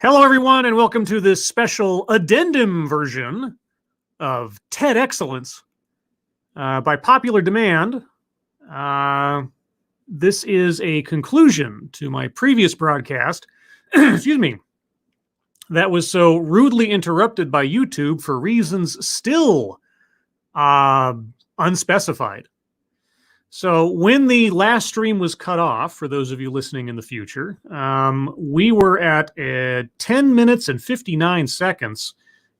Hello, everyone, and welcome to this special addendum version of TEDXcellence. By popular demand, this is a conclusion to my previous broadcast, excuse me, that was so rudely interrupted by YouTube for reasons still unspecified. So when the last stream was cut off, for those of you listening in the future, we were at 10 minutes and 59 seconds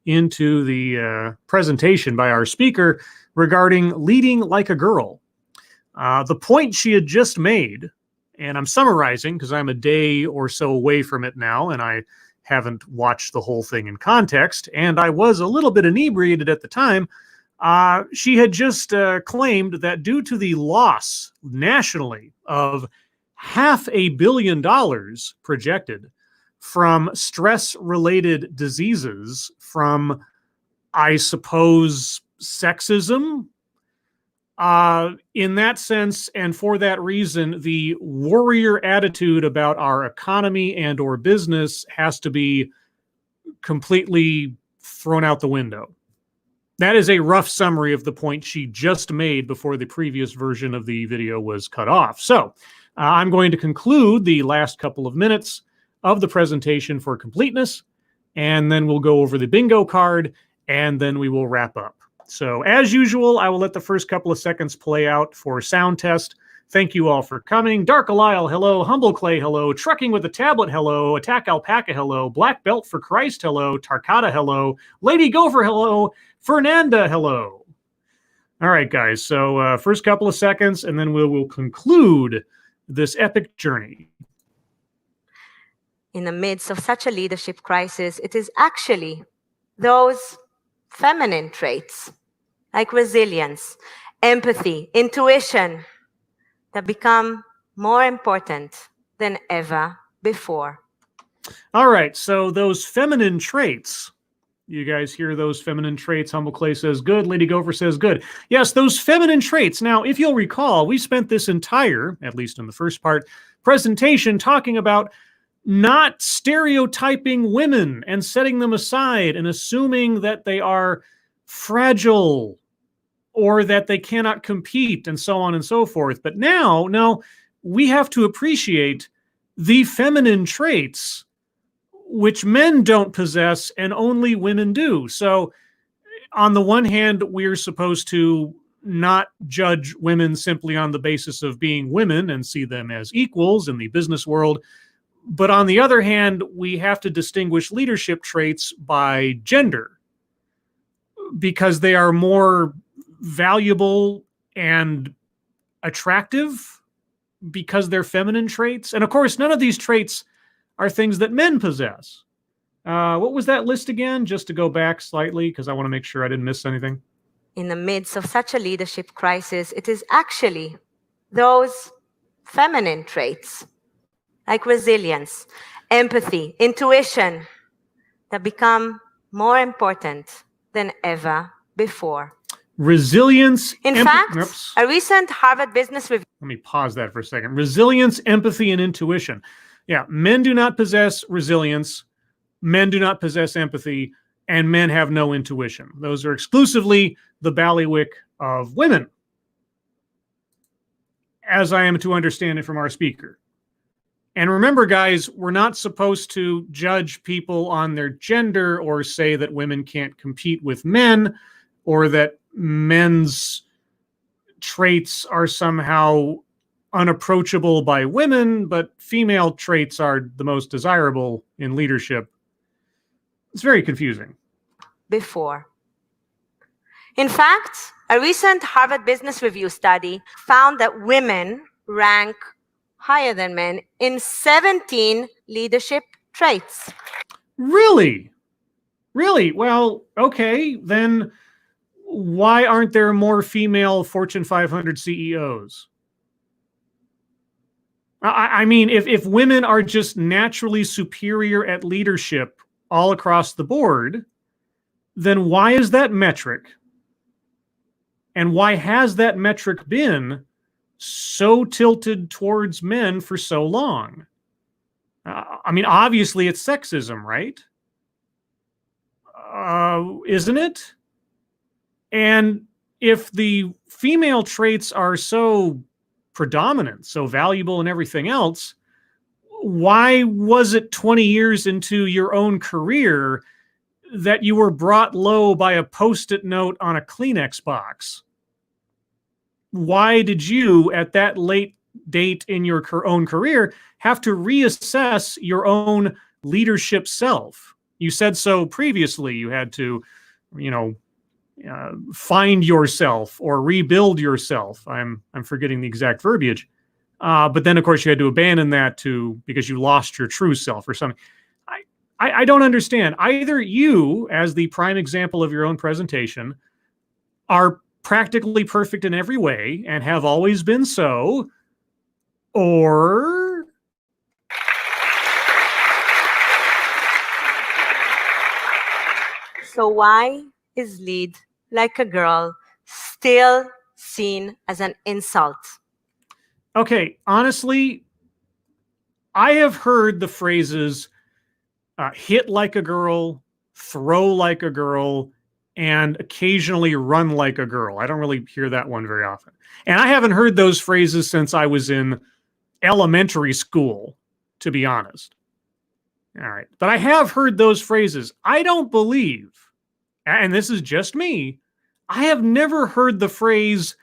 into the presentation by our speaker regarding leading like a girl. The point she had just made, and I'm summarizing because I'm a day or so away from it now, and I haven't watched the whole thing in context, and I was a little bit inebriated at the time. She had just claimed that due to the loss nationally of $500 million projected from stress-related diseases, from, I suppose, sexism, in that sense, and for that reason, the warrior attitude about our economy and or business has to be completely thrown out the window. That is a rough summary of the point she just made before the previous version of the video was cut off. So I'm going to conclude the last couple of minutes of the presentation for completeness, and then we'll go over the bingo card, and then we will wrap up. So as usual, I will let the first couple of seconds play out for sound test. Thank you all for coming. Dark Alile, hello. Humble Clay, hello. Trucking with a Tablet, hello. Attack Alpaca, hello. Black Belt for Christ, hello. Tarkata, hello. Lady Gopher, hello. Fernanda, hello. All right, guys. So first couple of seconds, and then we will conclude this epic journey. In the midst of such a leadership crisis, it is actually those feminine traits like resilience, empathy, intuition that become more important than ever before. All right, so those feminine traits, you guys hear those feminine traits? Humble Clay says good, Lady Gopher says good. Yes, those feminine traits. Now, if you'll recall, we spent this entire, at least in the first part, presentation talking about not stereotyping women and setting them aside and assuming that they are fragile or that they cannot compete and so on and so forth. But now, no, we have to appreciate the feminine traits which men don't possess and only women do. So on the one hand, we're supposed to not judge women simply on the basis of being women and see them as equals in the business world. But on the other hand, we have to distinguish leadership traits by gender because they are more valuable and attractive because they're feminine traits. And of course, none of these traits are things that men possess. What was that list again? Just to go back slightly, because I want to make sure I didn't miss anything. In the midst of such a leadership crisis, it is actually those feminine traits like resilience, empathy, intuition that become more important than ever before. Resilience. In fact, a recent Harvard Business Review. Let me pause that for a second. Resilience, empathy, and intuition. Yeah, men do not possess resilience, men do not possess empathy, and men have no intuition. Those are exclusively the bailiwick of women, as I am to understand it from our speaker. And remember, guys, we're not supposed to judge people on their gender or say that women can't compete with men or that men's traits are somehow unapproachable by women, but female traits are the most desirable in leadership. It's very confusing. Before. In fact, a recent Harvard Business Review study found that women rank higher than men in 17 leadership traits. Really? Really? Well, okay, then why aren't there more female Fortune 500 CEOs? I mean, if women are just naturally superior at leadership all across the board, then why is that metric? And why has that metric been so tilted towards men for so long? I mean, obviously it's sexism, right? Isn't it? And if the female traits are so predominant, so valuable and everything else, why was it 20 years into your own career that you were brought low by a Post-it note on a Kleenex box? Why did you, at that late date in your own career, have to reassess your own leadership self? You said so previously. You had to, find yourself or rebuild yourself. I'm forgetting the exact verbiage. But then, of course, you had to abandon that because you lost your true self or something. I don't understand. Either you, as the prime example of your own presentation, are practically perfect in every way and have always been so, or... So why is lead like a girl still seen as an insult? Okay, honestly, I have heard the phrases hit like a girl, throw like a girl, and occasionally run like a girl. I don't really hear that one very often. And I haven't heard those phrases since I was in elementary school, to be honest. All right. But I have heard those phrases. I don't believe, and this is just me, I have never heard the phrase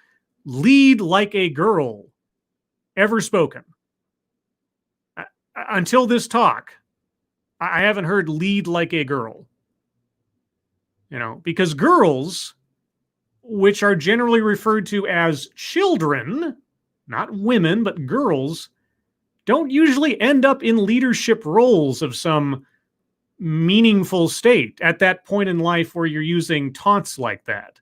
lead like a girl ever spoken. Until this talk, I haven't heard lead like a girl. Because girls, which are generally referred to as children, not women, but girls, don't usually end up in leadership roles of some meaningful state at that point in life where you're using taunts like that.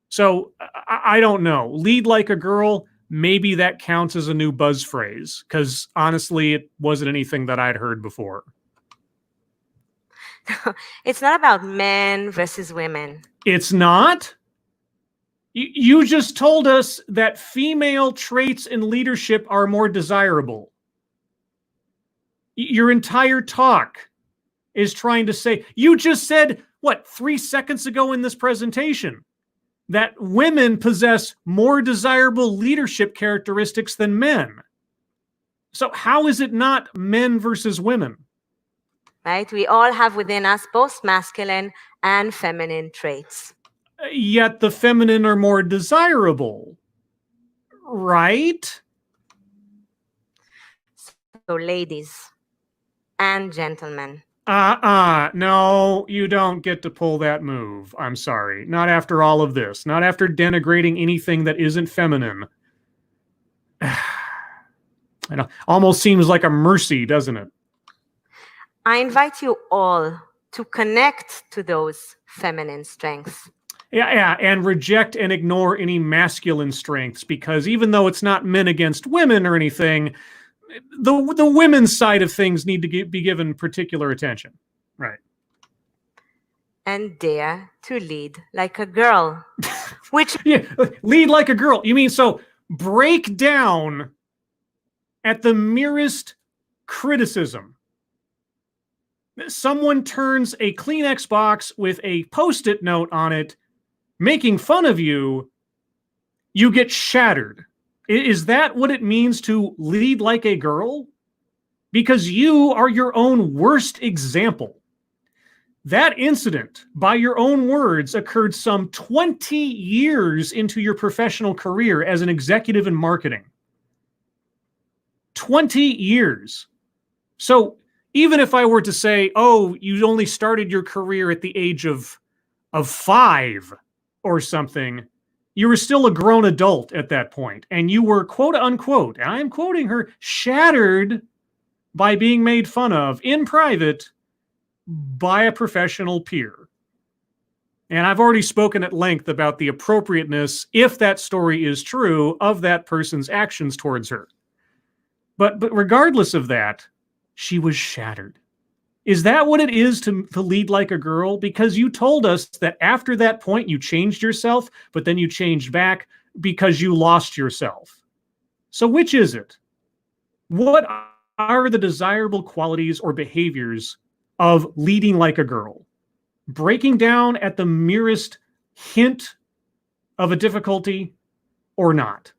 So I don't know. Lead like a girl, maybe that counts as a new buzz phrase, because honestly, it wasn't anything that I'd heard before. It's not about men versus women. It's not? You just told us that female traits in leadership are more desirable. Your entire talk is trying to say, you just said, 3 seconds ago in this presentation, that women possess more desirable leadership characteristics than men. So how is it not men versus women? Right? We all have within us both masculine and feminine traits. Yet the feminine are more desirable, right? So ladies and gentlemen. No, you don't get to pull that move. I'm sorry. Not after all of this. Not after denigrating anything that isn't feminine. It almost seems like a mercy, doesn't it? I invite you all to connect to those feminine strengths. Yeah, and reject and ignore any masculine strengths, because even though it's not men against women or anything, the women's side of things need to be given particular attention. Right. And dare to lead like a girl. Which yeah, lead like a girl. You mean so break down at the merest criticism. Someone turns a Kleenex box with a Post-it note on it, making fun of you, you get shattered. Is that what it means to lead like a girl? Because you are your own worst example. That incident, by your own words, occurred some 20 years into your professional career as an executive in marketing. 20 years. So even if I were to say, oh, you only started your career at the age of 5 or something, you were still a grown adult at that point, and you were, quote unquote, and I'm quoting her, shattered by being made fun of in private by a professional peer. And I've already spoken at length about the appropriateness, if that story is true, of that person's actions towards her. But regardless of that, she was shattered. Is that what it is to lead like a girl? Because you told us that after that point, you changed yourself, but then you changed back because you lost yourself. So which is it? What are the desirable qualities or behaviors of leading like a girl? Breaking down at the merest hint of a difficulty or not?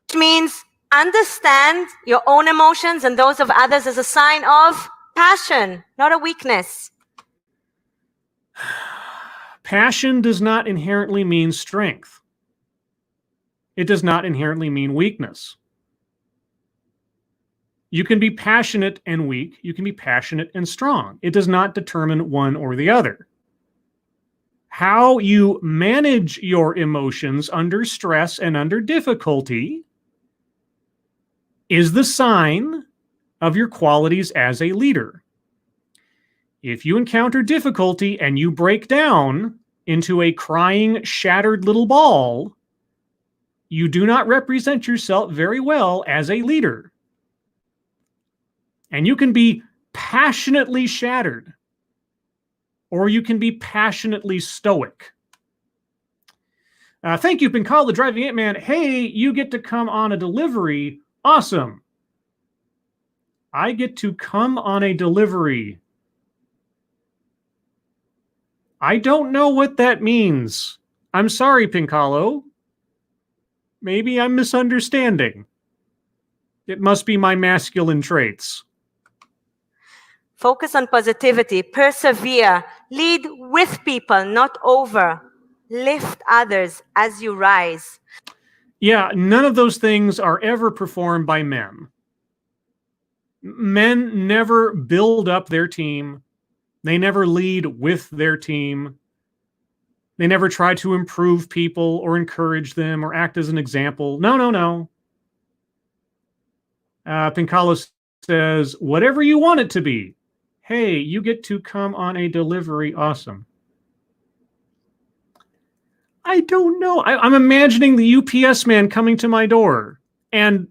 Which means understand your own emotions and those of others as a sign of passion, not a weakness. Passion does not inherently mean strength. It does not inherently mean weakness. You can be passionate and weak. You can be passionate and strong. It does not determine one or the other. How you manage your emotions under stress and under difficulty is the sign of your qualities as a leader. If you encounter difficulty and you break down into a crying, shattered little ball, you do not represent yourself very well as a leader. And you can be passionately shattered, or you can be passionately stoic. Thank you, Pinkal, the Driving Ant-Man. Hey, you get to come on a delivery. Awesome. I get to come on a delivery. I don't know what that means. I'm sorry, Pinkalo. Maybe I'm misunderstanding. It must be my masculine traits. Focus on positivity, persevere, lead with people, not over. Lift others as you rise. Yeah, none of those things are ever performed by men. Men never build up their team. They never lead with their team. They never try to improve people or encourage them or act as an example. No, no, no. Pinkalo says, whatever you want it to be. Hey, you get to come on a delivery. Awesome. I don't know. I'm imagining the UPS man coming to my door and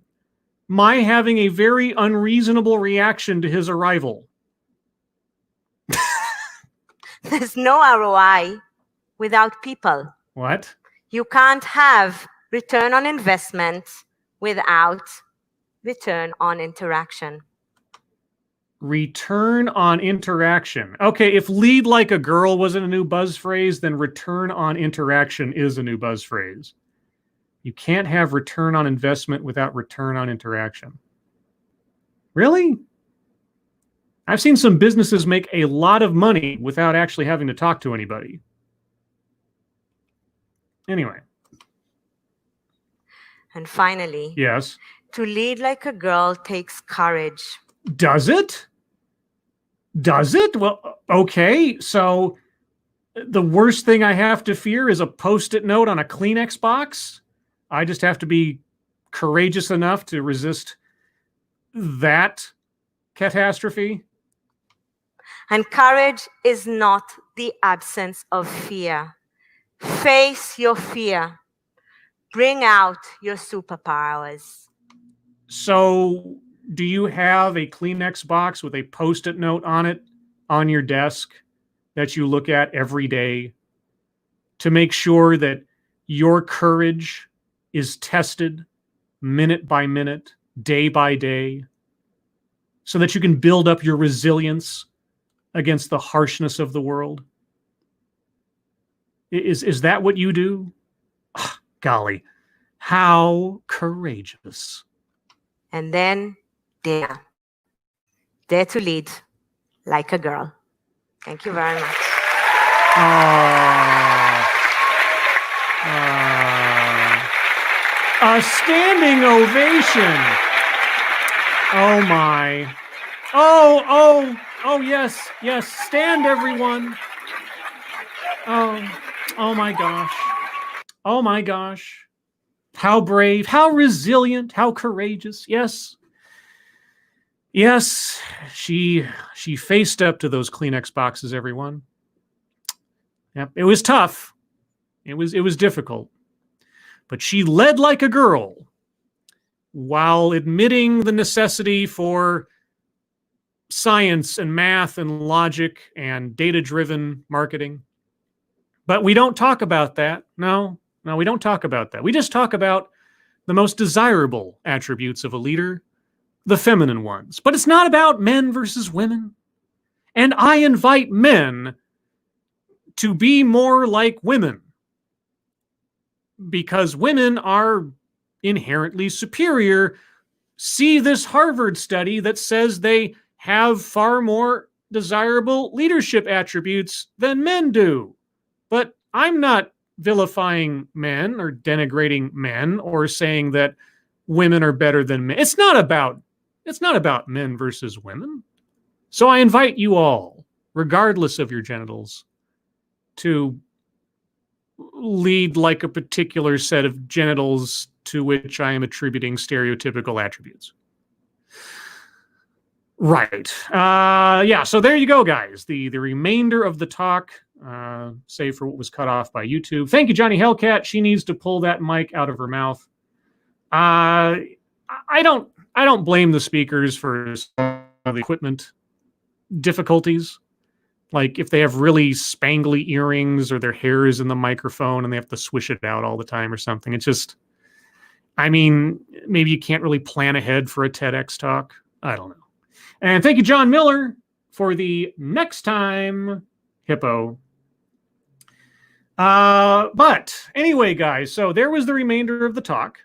my having a very unreasonable reaction to his arrival. There's no ROI without people. What? You can't have return on investment without return on interaction. Return on interaction. Okay, if lead like a girl wasn't a new buzz phrase, then return on interaction is a new buzz phrase. You can't have return on investment without return on interaction. Really? I've seen some businesses make a lot of money without actually having to talk to anybody. Anyway. And finally, Yes. to lead like a girl takes courage. Does it? Does it? Well, okay. So the worst thing I have to fear is a Post-it note on a Kleenex box. I just have to be courageous enough to resist that catastrophe. And courage is not the absence of fear. Face your fear. Bring out your superpowers. So do you have a Kleenex box with a Post-it note on it on your desk that you look at every day to make sure that your courage is tested minute by minute, day by day, so that you can build up your resilience against the harshness of the world? Is that what you do? Oh, golly, how courageous. And then dare to lead like a girl. Thank you very much. A standing ovation. Oh my. Oh, yes. Stand, everyone. Oh my gosh. Oh my gosh. How brave, how resilient, how courageous. Yes. Yes, she faced up to those Kleenex boxes, everyone. Yep, it was tough. It was difficult. But she led like a girl while admitting the necessity for science and math and logic and data-driven marketing. But we don't talk about that. No, we don't talk about that. We just talk about the most desirable attributes of a leader, the feminine ones. But it's not about men versus women. And I invite men to be more like women, because women are inherently superior. See this Harvard study that says they have far more desirable leadership attributes than men do. But I'm not vilifying men or denigrating men or saying that women are better than men. It's not about men versus women. So I invite you all, regardless of your genitals, to lead like a particular set of genitals to which I am attributing stereotypical attributes. Right. Yeah, so there you go, guys. The remainder of the talk, save for what was cut off by YouTube. Thank you, Johnny Hellcat. She needs to pull that mic out of her mouth. I don't blame the speakers for the equipment difficulties. Like if they have really spangly earrings or their hair is in the microphone and they have to swish it out all the time or something. It's just, I mean, maybe you can't really plan ahead for a TEDx talk. I don't know. And thank you, John Miller, for the next time hippo. But anyway, guys, so there was the remainder of the talk.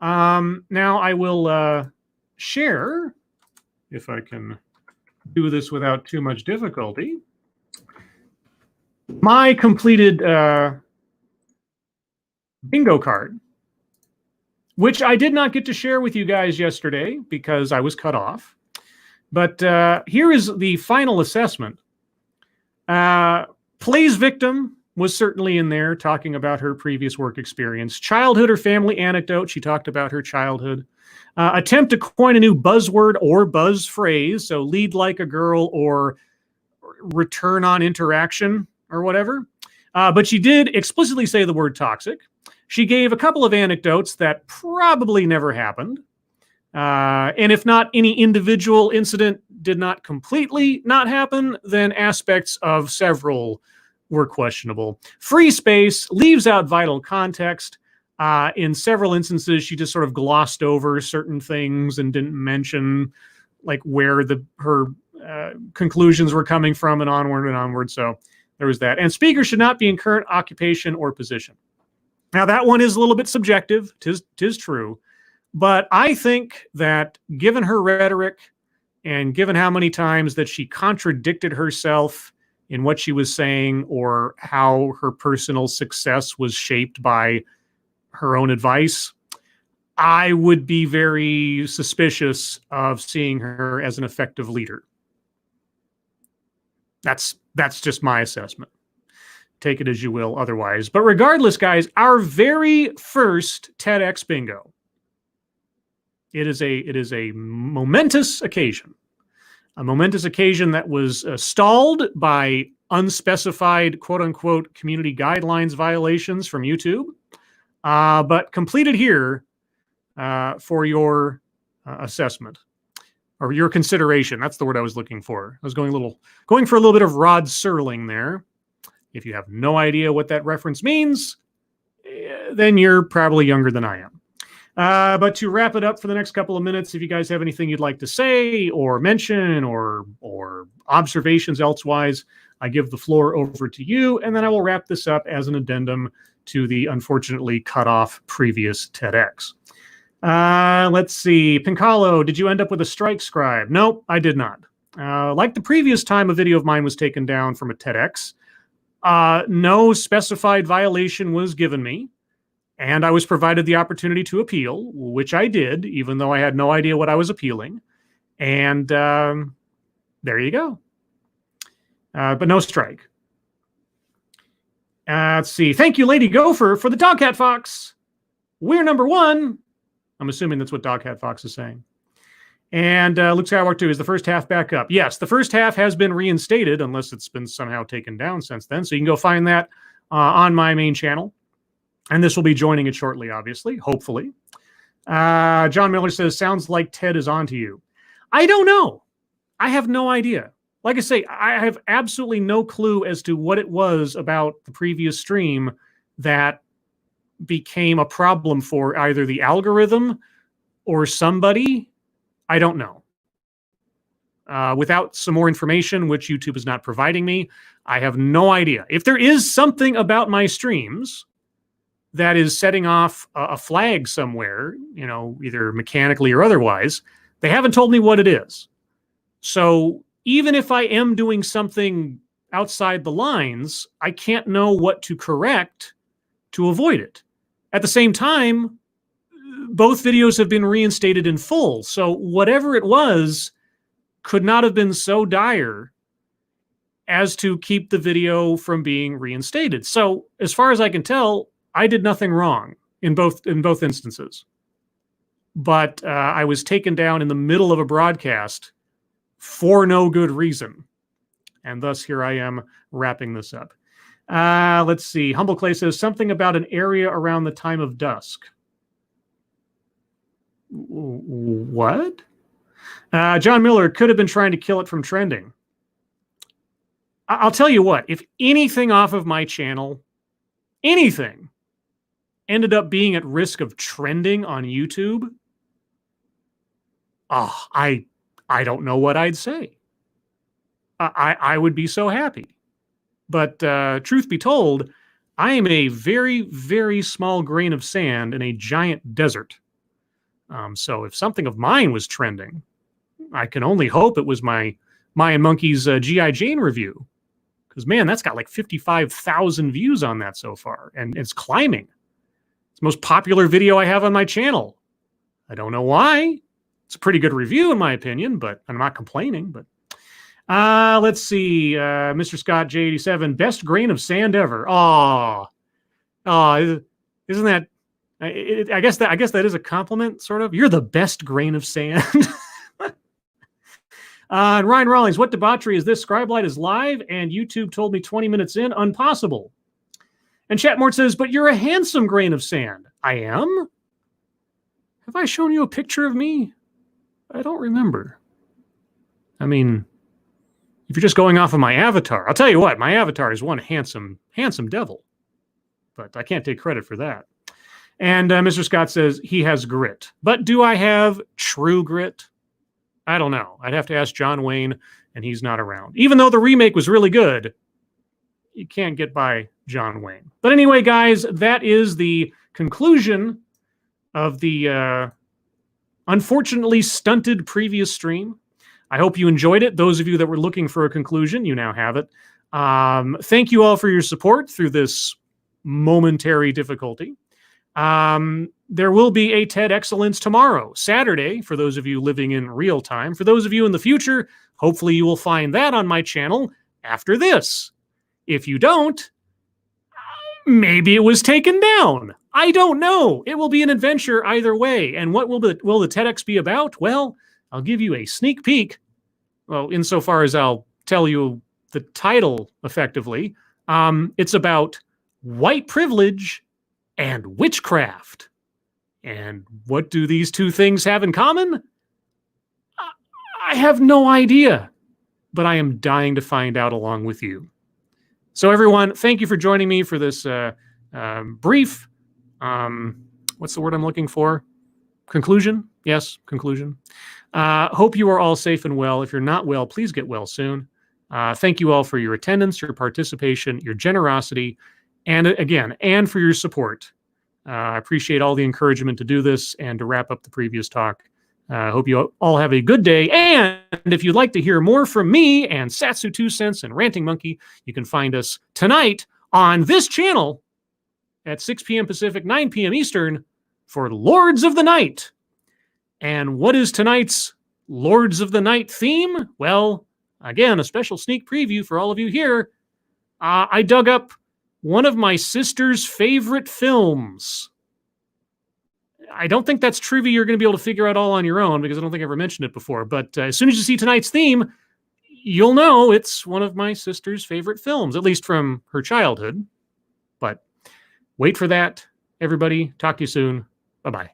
Now I will share, if I can do this without too much difficulty, my completed bingo card, which I did not get to share with you guys yesterday because I was cut off. But here is the final assessment. Plays victim was certainly in there, talking about her previous work experience. Childhood or family anecdote, she talked about her childhood. Attempt to coin a new buzzword or buzz phrase, so lead like a girl or return on interaction or whatever. But she did explicitly say the word toxic. She gave a couple of anecdotes that probably never happened. And if not any individual incident did not completely not happen, then aspects of several were questionable. Free space, leaves out vital context. In several instances, she just sort of glossed over certain things and didn't mention like where her conclusions were coming from and onward. So there was that. And speakers should not be in current occupation or position. Now that one is a little bit subjective, tis true. But I think that given her rhetoric and given how many times that she contradicted herself in what she was saying or how her personal success was shaped by her own advice, I would be very suspicious of seeing her as an effective leader. That's just my assessment. Take it as you will otherwise. But regardless, guys, our very first TEDx bingo. It is a momentous occasion. A momentous occasion that was stalled by unspecified quote-unquote community guidelines violations from YouTube, but completed here for your assessment or your consideration. That's the word I was looking for. I was going for a little bit of Rod Serling there. If you have no idea what that reference means, then you're probably younger than I am. But to wrap it up for the next couple of minutes, if you guys have anything you'd like to say or mention or observations elsewise, I give the floor over to you, and then I will wrap this up as an addendum to the unfortunately cut off previous TEDx. Let's see. Pincalo, did you end up with a strike scribe? Nope, I did not. Like the previous time a video of mine was taken down from a TEDx, no specified violation was given me. And I was provided the opportunity to appeal, which I did, even though I had no idea what I was appealing. And there you go. But no strike. Let's see. Thank you, Lady Gopher, for the Dogcat Fox. We're number one. I'm assuming that's what Dogcat Fox is saying. And Luke Skywalker 2, is the first half back up? Yes, the first half has been reinstated, unless it's been somehow taken down since then. So you can go find that on my main channel. And this will be joining it shortly, obviously, hopefully. John Miller says, sounds like Ted is on to you. I don't know. I have no idea. Like I say, I have absolutely no clue as to what it was about the previous stream that became a problem for either the algorithm or somebody I don't know. Without some more information, which YouTube is not providing me, I have no idea. If there is something about my streams that is setting off a flag somewhere, you know, either mechanically or otherwise, they haven't told me what it is. So even if I am doing something outside the lines, I can't know what to correct to avoid it. At the same time, both videos have been reinstated in full. So whatever it was could not have been so dire as to keep the video from being reinstated. So as far as I can tell, I did nothing wrong in both instances. But I was taken down in the middle of a broadcast for no good reason. And thus here I am wrapping this up. Let's see. Humble Clay says something about an area around the time of dusk. What? John Miller could have been trying to kill it from trending. I'll tell you what, if anything off of my channel, anything, ended up being at risk of trending on YouTube, I don't know what I'd say. I would be so happy. But truth be told, I am a very, very small grain of sand in a giant desert. So if something of mine was trending, I can only hope it was my Mayan Monkey's G.I. Jane review. Because, man, that's got like 55,000 views on that so far. And it's climbing. It's the most popular video I have on my channel. I don't know why. It's a pretty good review, in my opinion, but I'm not complaining. But let's see. Mr. Scott J87, best grain of sand ever. Isn't that... I guess that is a compliment, sort of. You're the best grain of sand. And Ryan Rawlings, what debauchery is this? Scribelight is live, and YouTube told me 20 minutes in, impossible. And Chatmort says, but you're a handsome grain of sand. I am? Have I shown you a picture of me? I don't remember. I mean, if you're just going off of my avatar, I'll tell you what, my avatar is one handsome devil. But I can't take credit for that. And Mr. Scott says, he has grit. But do I have true grit? I don't know. I'd have to ask John Wayne, and he's not around. Even though the remake was really good, you can't get by John Wayne. But anyway, guys, that is the conclusion of the unfortunately stunted previous stream. I hope you enjoyed it. Those of you that were looking for a conclusion, you now have it. Thank you all for your support through this momentary difficulty. There will be a TEDXcellence tomorrow, Saturday, for those of you living in real time. For those of you in the future, hopefully you will find that on my channel after this. If you don't, maybe it was taken down. I don't know. It will be an adventure either way. And what will the TEDx be about? Well, I'll give you a sneak peek. Well, insofar as I'll tell you the title effectively. It's about white privilege and witchcraft. And what do these two things have in common? I have no idea, but I am dying to find out along with you. So everyone, thank you for joining me for this brief, what's the word I'm looking for? Conclusion? Yes, conclusion. Hope you are all safe and well. If you're not well, please get well soon. Thank you all for your attendance, your participation, your generosity, and again, and for your support. I appreciate all the encouragement to do this and to wrap up the previous talk. I hope you all have a good day. And if you'd like to hear more from me and Satsu 2 Cents and Ranting Monkey, you can find us tonight on this channel at 6 p.m. Pacific, 9 p.m. Eastern for Lords of the Night. And what is tonight's Lords of the Night theme? Well, again, a special sneak preview for all of you here. I dug up one of my sister's favorite films. I don't think that's trivia you're going to be able to figure out all on your own because I don't think I ever mentioned it before. But as soon as you see tonight's theme, you'll know it's one of my sister's favorite films, at least from her childhood. But wait for that, everybody. Talk to you soon. Bye-bye.